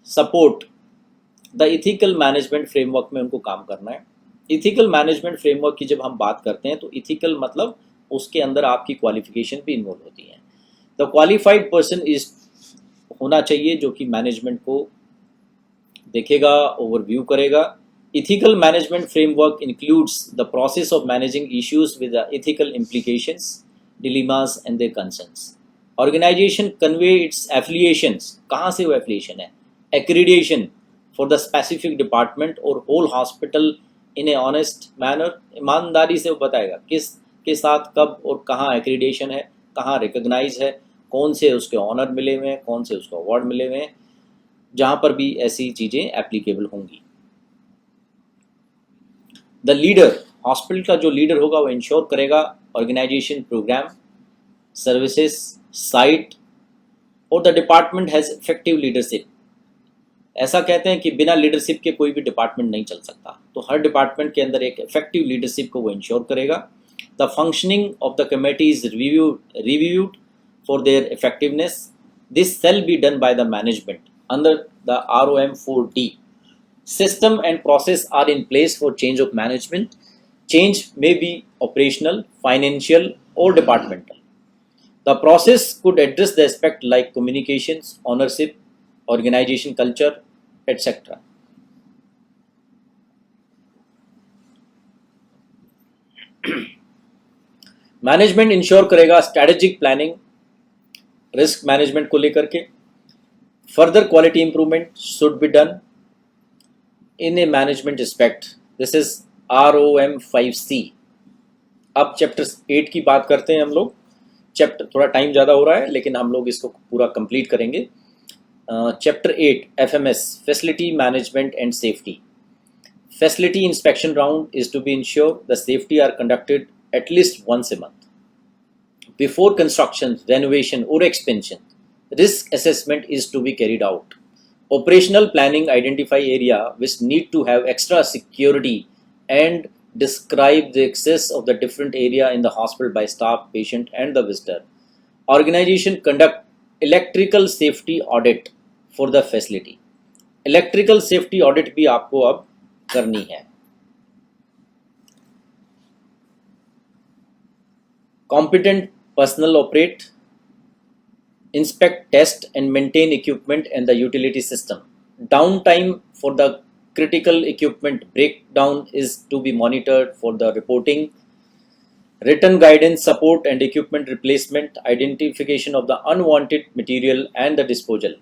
S1: support the ethical management framework में उनको काम करना है। इथिकल मैनेजमेंट फ्रेमवर्क की जब हम बात करते हैं तो इथिकल मतलब उसके अंदर आपकी क्वालिफिकेशन भी इन्वॉल्व होती है। द क्वालिफाइड पर्सन इज होना चाहिए जो कि मैनेजमेंट को देखेगा, ओवरव्यू करेगा। Ethical management framework includes the process of managing issues with the ethical implications, dilemmas and their concerns. Organization convey its affiliations, कहाँ से वो affiliation है, accreditation for the specific department or whole hospital in a honest manner, ईमानदारी से वो बताएगा किस के साथ कब और कहाँ accreditation है, कहाँ recognize है, कौन से उसके ऑनर मिले हुए हैं, कौन से उसको अवार्ड मिले हुए हैं, जहाँ पर भी ऐसी चीज़ें एप्लीकेबल होंगी। द लीडर, हॉस्पिटल का जो लीडर होगा वो इंश्योर करेगा ऑर्गेनाइजेशन, प्रोग्राम, सर्विसेज, साइट और the department has effective leadership. ऐसा कहते हैं कि बिना लीडरशिप के कोई भी डिपार्टमेंट नहीं चल सकता, तो हर डिपार्टमेंट के अंदर एक इफेक्टिव लीडरशिप को वो इंश्योर करेगा। The functioning of the committee is reviewed for their effectiveness. This shall be done by the management under the ROM 4D. System and process are in place for change of management. Change may be operational, financial or departmental. The process could address the aspect like communications, ownership, organization culture, etc. Management ensure करेगा strategic planning, risk management को लेकर के। Further quality improvement should be done in a management aspect. This is ROM 5C. अब chapter 8 की बात करते हैं हम लोग। चैप्टर थोड़ा टाइम ज़्यादा हो रहा है लेकिन हम लोग इसको पूरा कंप्लीट करेंगे। Chapter 8 FMS, facility management and safety. Facility inspection round is to be ensure the safety are conducted at least once a month. Before construction, renovation or expansion, risk assessment is to be carried out. Operational planning identify area which need to have extra security and describe the access of the different area in the hospital by staff, patient and the visitor. Organization conduct electrical safety audit for the facility. Electrical safety audit भी आपको अब करनी है। Competent personnel operate, inspect, test and maintain equipment and the utility system. Downtime for the critical equipment breakdown is to be monitored for the reporting. Written guidance, support and equipment replacement, identification of the unwanted material and the disposal.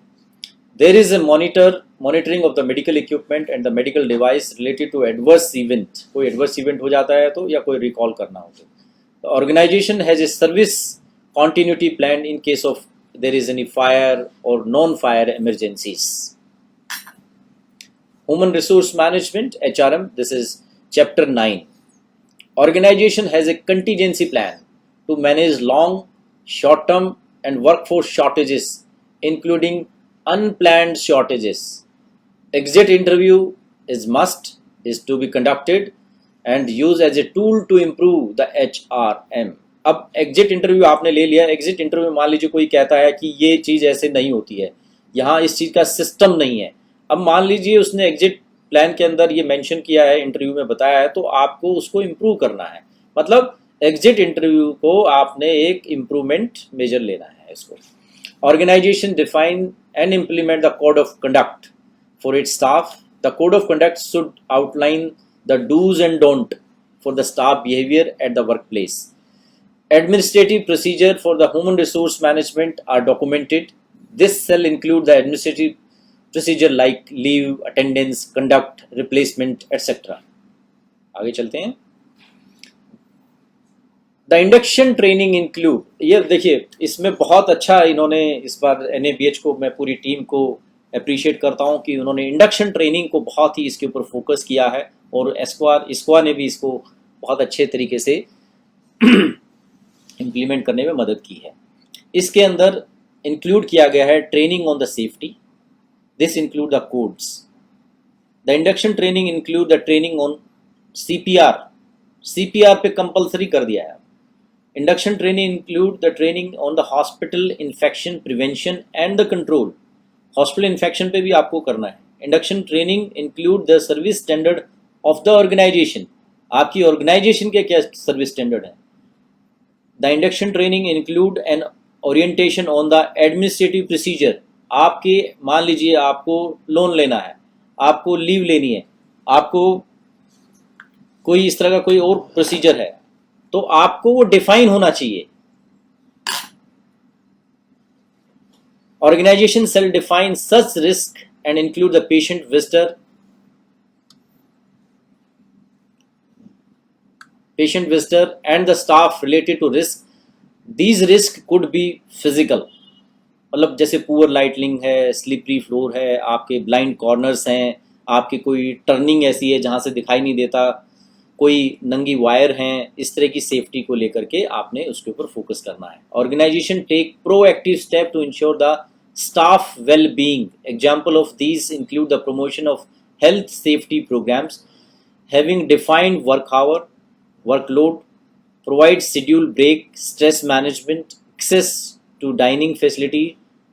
S1: There is a monitoring of the medical equipment and the medical device related to adverse event. कोई adverse event हो जाता है तो या कोई recall करना हो तो. The organization has a service continuity plan in case of there is any fire or non-fire emergencies. Human resource management, HRM, this is chapter 9. Organization has a contingency plan to manage long, short-term and workforce shortages, including unplanned shortages. Exit interview is to be conducted and used as a tool to improve the HRM. अब exit interview आपने ले लिया। Exit interview मान लीजिए कोई कहता है कि ये चीज़ ऐसे नहीं होती है, यहाँ इस चीज़ का सिस्टम नहीं है। अब मान लीजिए उसने एग्जिट प्लान के अंदर ये मेंशन किया है, इंटरव्यू में बताया है, तो आपको उसको इम्प्रूव करना है। मतलब एग्जिट इंटरव्यू को आपने एक इम्प्रूवमेंट मेजर लेना है इसको। Organisation define and implement the code of conduct for its staff. The code of conduct should outline the dos and don't for the staff behaviour at the work place. Administrative procedure for the human resource management are documented. This shall include the administrative procedure like leave, attendance, conduct, replacement, etc. आगे चलते हैं। The induction training include, ये देखिए इसमें बहुत अच्छा इन्होंने इस बार NABH को, मैं पूरी टीम को अप्रिशिएट करता हूँ कि उन्होंने इंडक्शन ट्रेनिंग को बहुत ही इसके ऊपर फोकस किया है और एस्क्वा ने भी इसको बहुत अच्छे तरीके से इम्प्लीमेंट करने में मदद की है। इसके अंदर इंक्लूड किया गया है training on the safety. This include the codes. The induction training include the training on CPR पे कंपलसरी कर दिया है। Induction training include the training on the hospital infection prevention and the control. Hospital infection पे भी आपको करना है, induction training include the service standard of the organisation. आपकी ऑर्गेनाइजेशन के क्या सर्विस स्टैंडर्ड है। The induction training include an orientation on the administrative procedure. आपके मान लीजिए आपको लोन लेना है, आपको लीव लेनी है, आपको कोई इस तरह का कोई और प्रोसीजर है, तो आपको वो डिफाइन होना चाहिए। Organization shall define such risk and include the patient, visitor and the staff related to risk. These risks could be physical, मतलब जैसे पुअर लाइटनिंग है, स्लिपरी फ्लोर है, आपके ब्लाइंड कॉर्नर्स हैं, आपकी कोई टर्निंग ऐसी है जहाँ से दिखाई नहीं देता, कोई नंगी वायर हैं, इस तरह की सेफ्टी को लेकर के आपने उसके ऊपर फोकस करना है। Organisation take proactive step to ensure the staff well-being. Example of these include the promotion of health safety programs, having defined work hour, workload, provide schedule break, stress management, access to dining facility,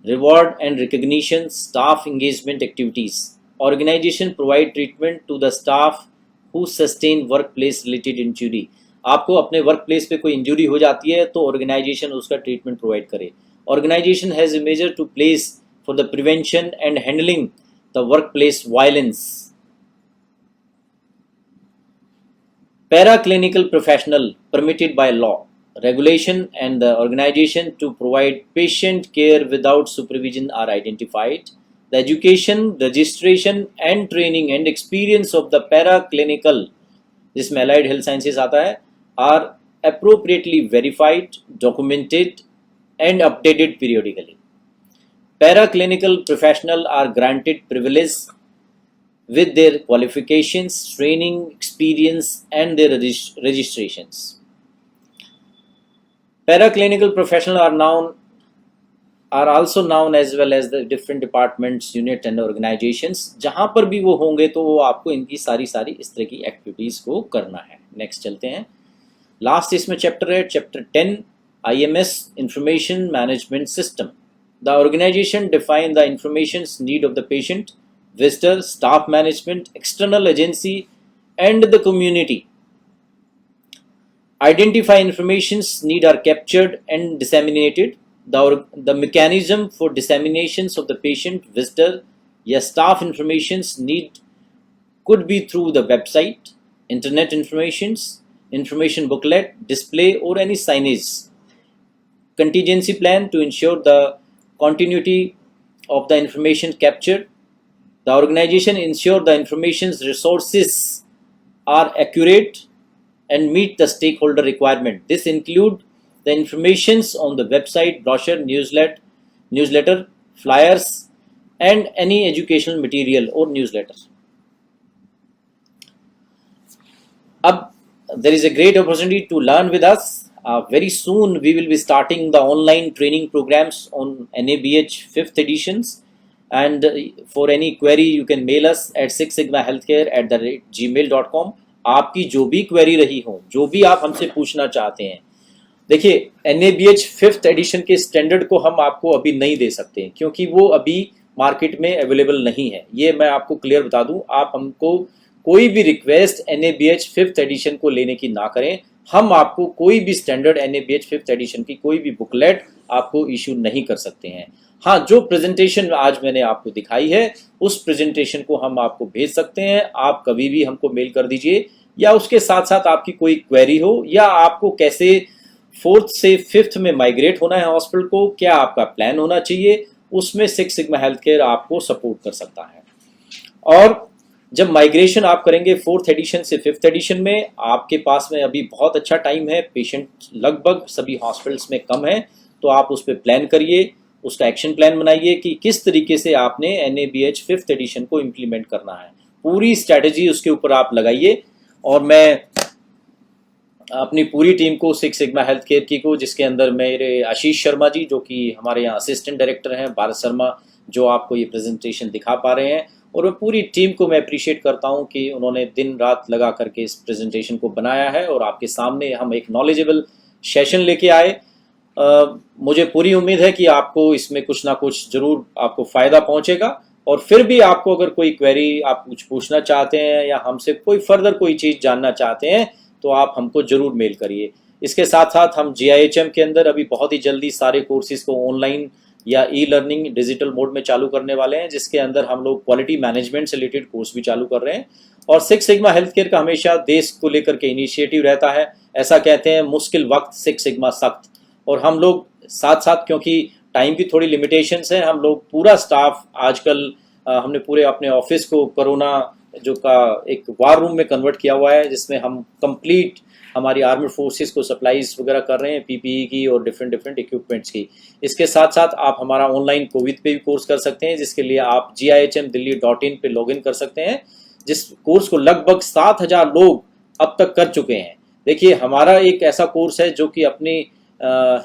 S1: reward and recognition, staff engagement activities. Organization provide treatment to the staff who sustain workplace related injury. आपको अपने work place पे कोई injury हो जाती है तो organisation उसका treatment provide करे। Organization has a measure to place for the prevention and handling the workplace violence. Paraclinical professional permitted by law, regulation and the organization to provide patient care without supervision are identified. The education, registration and training and experience of the paraclinical, जिसमें allied health sciences आता है, are appropriately verified, documented and updated periodically. Paraclinical professionals are granted privilege with their qualifications, training, experience and their registrations. Paraclinical professionals are also known as well as the different departments, unit and organizations. जहाँ पर भी वो होंगे तो वो आपको इनकी सारी इस तरह की एक्टिविटीज को करना है। नेक्स्ट चलते हैं, लास्ट इसमें चैप्टर है, chapter 10, IMS Information Management System. The organization define the information's need of the patient, visitor, staff management, external agency and the community. Identify information's need are captured and disseminated. The mechanism for disseminations of the patient, visitor या staff information's need could be through the website, internet information booklet, display or any signage. Contingency plan to ensure the continuity of the information captured. The organization ensure the information's resources are accurate and meet the stakeholder requirement. This include the informations on the website, brochure, newsletter, flyers and any educational material or newsletter. Ab, there is a great opportunity to learn with us. Very soon we will be starting the online training programs on NABH 5th editions, and for any query you can mail us at sixsigmahealthcare@gmail.com. आपकी जो भी query रही हो, जो भी आप हमसे पूछना चाहते हैं, देखिए NABH 5th एडिशन के स्टैंडर्ड को हम आपको अभी नहीं दे सकते हैं क्योंकि वो अभी मार्केट में अवेलेबल नहीं है। ये मैं आपको क्लियर बता दूं, आप हमको कोई भी रिक्वेस्ट NABH 5th एडिशन को लेने की ना करें। हम आपको कोई भी स्टैंडर्ड NABH 5th एडिशन की कोई भी बुकलेट आपको इशू नहीं कर सकते हैं। हाँ, जो प्रेजेंटेशन आज मैंने आपको दिखाई है उस प्रेजेंटेशन को हम आपको भेज सकते हैं। आप कभी भी हमको मेल कर दीजिए, या उसके साथ साथ आपकी कोई क्वेरी हो या आपको कैसे 4th से 5th में माइग्रेट होना है हॉस्पिटल को, क्या आपका प्लान होना चाहिए, उसमें सिक्स सिग्मा हेल्थ केयर आपको सपोर्ट कर सकता है। और जब माइग्रेशन आप करेंगे 4th एडिशन से 5th एडिशन में, आपके पास में अभी बहुत अच्छा टाइम है, पेशेंट लगभग सभी हॉस्पिटल्स में कम है, तो आप उस पर प्लान करिए, उसका एक्शन प्लान बनाइए कि किस तरीके से आपने NABH 5th एडिशन को इम्प्लीमेंट करना है। पूरी स्ट्रैटेजी उसके ऊपर आप लगाइए। और मैं अपनी पूरी टीम को सिक्स सिग्मा हेल्थ केयर की को, जिसके अंदर मेरे आशीष शर्मा जी जो कि हमारे यहाँ असिस्टेंट डायरेक्टर हैं, भारत शर्मा जो आपको ये प्रेजेंटेशन दिखा पा रहे हैं, और मैं पूरी टीम को मैं अप्रिशिएट करता हूँ कि उन्होंने दिन रात लगा करके इस प्रेजेंटेशन को बनाया है और आपके सामने हम एक नॉलेजेबल सेशन लेके आए। मुझे पूरी उम्मीद है कि आपको इसमें कुछ ना कुछ जरूर आपको फ़ायदा पहुँचेगा। और फिर भी आपको अगर कोई क्वेरी आप कुछ पूछना चाहते हैं या हमसे कोई फर्दर कोई चीज़ जानना चाहते हैं तो आप हमको ज़रूर मेल करिए। इसके साथ साथ हम GIHM के अंदर अभी बहुत ही जल्दी सारे कोर्सेज को ऑनलाइन या ई लर्निंग डिजिटल मोड में चालू करने वाले हैं, जिसके अंदर हम लोग क्वालिटी मैनेजमेंट से रिलेटेड कोर्स भी चालू कर रहे हैं। और सिक्स सिग्मा हेल्थ केयर का हमेशा देश को लेकर के इनिशिएटिव रहता है। ऐसा कहते हैं मुश्किल वक्त सिक्स सिग्मा सख्त, और हम लोग साथ साथ, क्योंकि टाइम की थोड़ी लिमिटेशंस है, हम लोग पूरा स्टाफ आजकल हमने पूरे अपने ऑफिस को कोरोना जो का एक वार रूम में कन्वर्ट किया हुआ है, जिसमें हम कंप्लीट हमारी आर्म्ड फोर्सेस को सप्लाईज वगैरह कर रहे हैं, PPE की और डिफरेंट इक्विपमेंट्स की। इसके साथ साथ आप हमारा ऑनलाइन कोविड पे भी कोर्स कर सकते हैं, जिसके लिए आप GIHMDilli.in पे लॉगिन कर सकते हैं, जिस कोर्स को लगभग 7,000 लोग अब तक कर चुके हैं। देखिए, हमारा एक ऐसा कोर्स है जो कि अपनी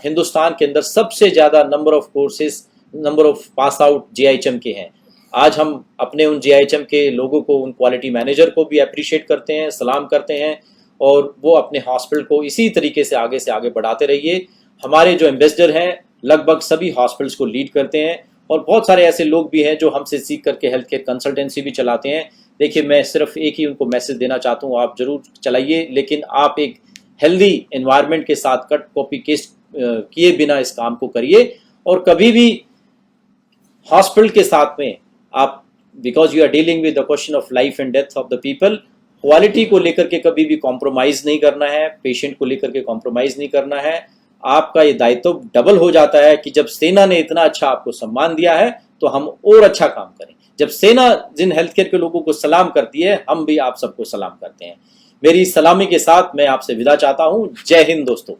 S1: हिंदुस्तान के अंदर सबसे ज़्यादा number of pass out GIHM के हैं। आज हम अपने उन GIHM के लोगों को, उन क्वालिटी मैनेजर को भी अप्रिशिएट करते हैं, सलाम करते हैं, और वो अपने हॉस्पिटल को इसी तरीके से आगे बढ़ाते रहिए। हमारे जो एम्बेसडर हैं लगभग सभी हॉस्पिटल्स को लीड करते हैं, और बहुत सारे ऐसे लोग भी हैं जो हमसे सीख करके हेल्थ केयर कंसल्टेंसी भी चलाते हैं। देखिए, मैं सिर्फ एक ही उनको मैसेज देना चाहता हूँ, आप जरूर चलाइए, लेकिन आप एक हेल्दी एनवायरनमेंट के साथ कट कॉपी पेस्ट किए बिना इस काम को करिए। और कभी भी हॉस्पिटल के साथ में आप, because you are dealing with the question of life and death of the people, quality को लेकर के कभी भी कॉम्प्रोमाइज नहीं करना है, पेशेंट को लेकर के कॉम्प्रोमाइज नहीं करना है। आपका ये दायित्व डबल हो जाता है कि जब सेना ने इतना अच्छा आपको सम्मान दिया है तो हम और अच्छा काम करें। जब सेना जिन हेल्थ केयर के लोगों को सलाम करती है, हम भी आप सबको सलाम करते हैं। मेरी सलामी के साथ मैं आपसे विदा चाहता हूं। जय हिंद दोस्तों।